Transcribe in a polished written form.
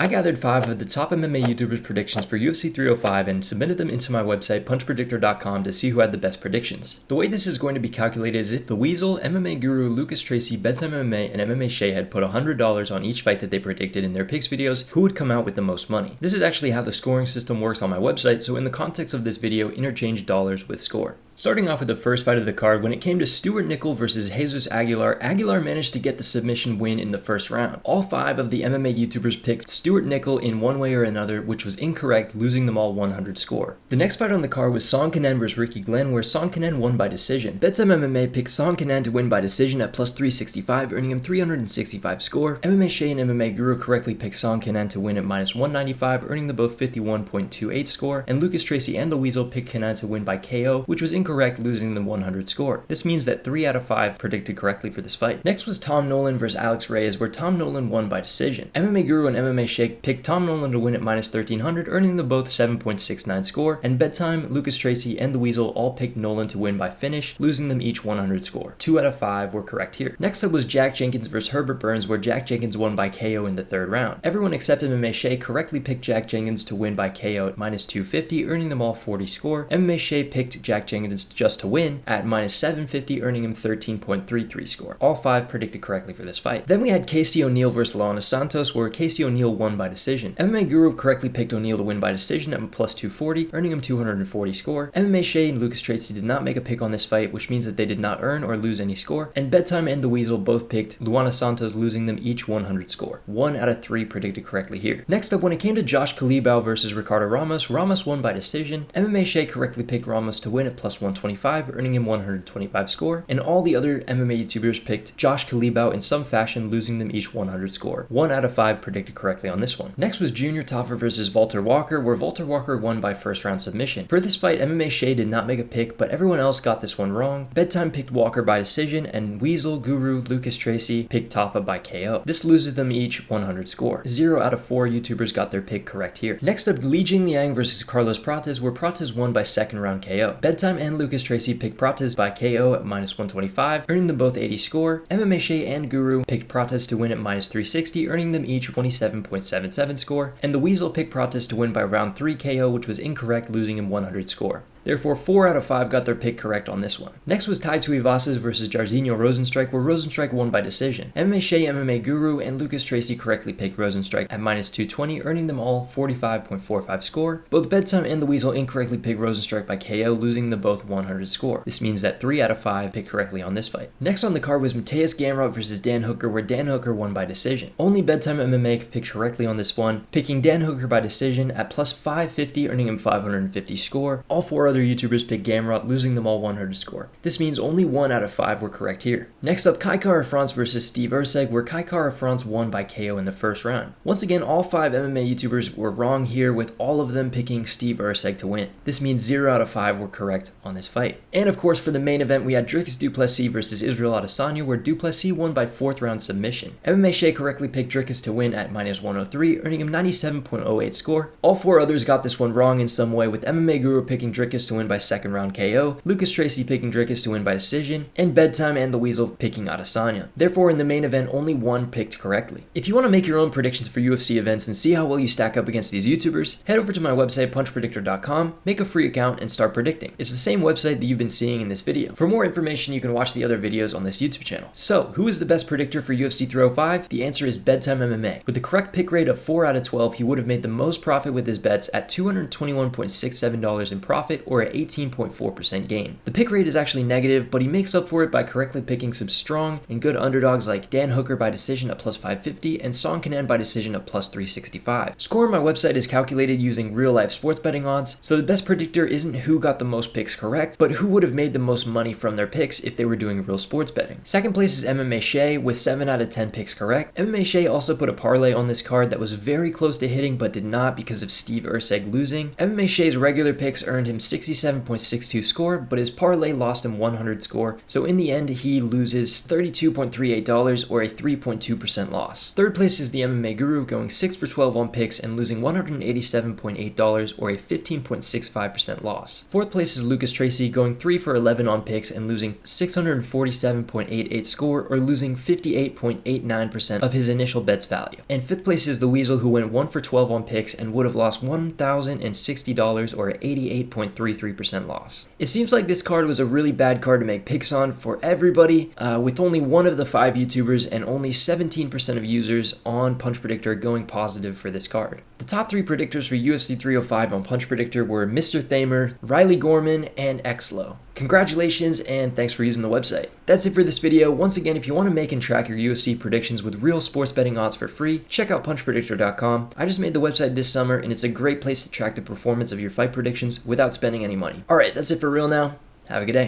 I gathered 5 of the top MMA YouTubers' predictions for UFC 305 and submitted them into my website punchpredictor.com to see who had the best predictions. The way this is going to be calculated is if the Weasle, MMA Guru, Lucas Tracy, Bedtime MMA, and MMA Che had put $100 on each fight that they predicted in their picks videos, who would come out with the most money. This is actually how the scoring system works on my website, so in the context of this video, interchange dollars with score. Starting off with the first fight of the card, when it came to Stewart Nicoll versus Jesus Aguilar, Aguilar managed to get the submission win in the first round. All 5 of the MMA YouTubers picked Stewart Nicoll in one way or another, which was incorrect, losing them all 100 score. The next fight on the card was Kenan versus Ricky Glenn, where Kenan won by decision. Bedtime MMA picked Kenan to win by decision at plus 365, earning him 365 score. MMA Che and MMA Guru correctly picked Kenan to win at minus 195, earning them both 51.28 score, and Lucas Tracy and the Weasle picked Kenan to win by KO, which was incorrect, losing them 100 score. This means that 3 out of 5 predicted correctly for this fight. Next was Nolan versus Reyes, where Nolan won by decision. MMA Guru and MMA Che picked Nolan to win at minus 1300, earning them both 7.69 score, and Bedtime, Lucas Tracy, and the Weasle all picked Nolan to win by finish, losing them each 100 score. 2 out of 5 were correct here. Next up was Jenkins versus Herbert, where Jenkins won by KO in the 3rd round. Everyone except MMA Che correctly picked Jenkins to win by KO at minus 250, earning them all 40 score. MMA Che picked Jenkins just to win at minus 750, earning him 13.33 score. All 5 predicted correctly for this fight. Then we had Casey O'Neill versus Luana Santos, where Casey O'Neill won by decision. MMA Guru correctly picked O'Neill to win by decision at plus 240, earning him 240 score. MMA Che and Lucas Tracy did not make a pick on this fight, which means that they did not earn or lose any score, and Bedtime and the Weasle both picked Luana Santos, losing them each 100 score. 1 out of 3 predicted correctly here. Next up, when it came to Culibao versus Ricardo Ramos won by decision. MMA Che correctly picked Ramos to win at plus 125, earning him 125 score, and all the other MMA YouTubers picked Culibao in some fashion, losing them each 100 score. 1 out of 5 predicted correctly on this one. Next was Junior Tafa versus Valter, where Valter won by first round submission. For this fight, MMA Che did not make a pick, but everyone else got this one wrong. Bedtime picked Walker by decision, and Weasle, Guru, Lucas Tracy picked Tafa by KO. This loses them each 100 score. 0 out of 4 YouTubers got their pick correct here. Next up, Jingliang versus Carlos Prates, where Prates won by 2nd round KO. Bedtime and Lucas Tracy picked Prates by KO at minus 125, earning them both 80 score. MMA Che and Guru picked Prates to win at minus 360, earning them each 27.77 score, and the Weasle picked Prates to win by round 3 KO, which was incorrect, losing him 100 score. Therefore, 4 out of 5 got their pick correct on this one. Next was Tuivasa versus Jairzinho Rozenstruik, where Rozenstruik won by decision. MMA Che, MMA Guru, and Lucas Tracy correctly picked Rozenstruik at minus 220, earning them all 45.45 score. Both Bedtime and the Weasle incorrectly picked Rozenstruik by KO, losing them both 100 score. This means that 3 out of 5 picked correctly on this fight. Next on the card was Mateusz Gamrot versus Dan Hooker, where Dan Hooker won by decision. Only Bedtime MMA picked correctly on this one, picking Dan Hooker by decision at plus 550, earning him 550 score. All 4 other YouTubers picked Gamrot, losing them all 100 score. This means only 1 out of 5 were correct here. Next up, Kara-France versus Steve Erceg, where Kara-France won by KO in the 1st round. Once again, all 5 MMA YouTubers were wrong here, with all of them picking Steve Erceg to win. This means 0 out of 5 were correct on this fight. And of course, for the main event, we had Dricus du Plessis versus Israel Adesanya, where du Plessis won by 4th round submission. MMA Che correctly picked Dricus to win at minus 103, earning him 97.08 score. All 4 others got this one wrong in some way, with MMA Guru picking Dricus to win by 2nd round KO, Lucas Tracy picking Dricus to win by decision, and Bedtime and the Weasle picking Adesanya. Therefore, in the main event, only 1 picked correctly. If you want to make your own predictions for UFC events and see how well you stack up against these YouTubers, head over to my website punchpredictor.com, make a free account, and start predicting. It's the same website that you've been seeing in this video. For more information, you can watch the other videos on this YouTube channel. So, who is the best predictor for UFC 305? The answer is Bedtime MMA. With the correct pick rate of 4 out of 12, he would have made the most profit with his bets at $221.67 in profit, or at 18.4% gain. The pick rate is actually negative, but he makes up for it by correctly picking some strong and good underdogs like Dan Hooker by decision at plus 550 and Kenan by decision at plus 365. Score on my website is calculated using real-life sports betting odds, so the best predictor isn't who got the most picks correct, but who would have made the most money from their picks if they were doing real sports betting. Second place is MMA Che with 7 out of 10 picks correct. MMA Che also put a parlay on this card that was very close to hitting but did not because of Steve Erceg losing. MMA Che's regular picks earned him 67.62 score, but his parlay lost him 100 score, so in the end he loses $32.38 or a 3.2% loss. Third place is the MMA Guru, going 6 for 12 on picks and losing $187.8 or a 15.65% loss. Fourth place is Tracy, going 3 for 11 on picks and losing $647.88 score or losing 58.89% of his initial bet's value. And fifth place is the Weasle, who went 1 for 12 on picks and would have lost $1,060 or an 88.33% loss. It seems like this card was a really bad card to make picks on for everybody, with only one of the 5 YouTubers and only 17% of users on Punch Predictor going positive for this card. The top 3 predictors for UFC 305 on Punch Predictor were Mr. Thamer, Riley Gorman, and Xlo. Congratulations and thanks for using the website. That's it for this video. Once again, if you want to make and track your UFC predictions with real sports betting odds for free, check out punchpredictor.com. I just made the website this summer and it's a great place to track the performance of your fight predictions without spending any money. Alright, that's it for real now. Have a good day.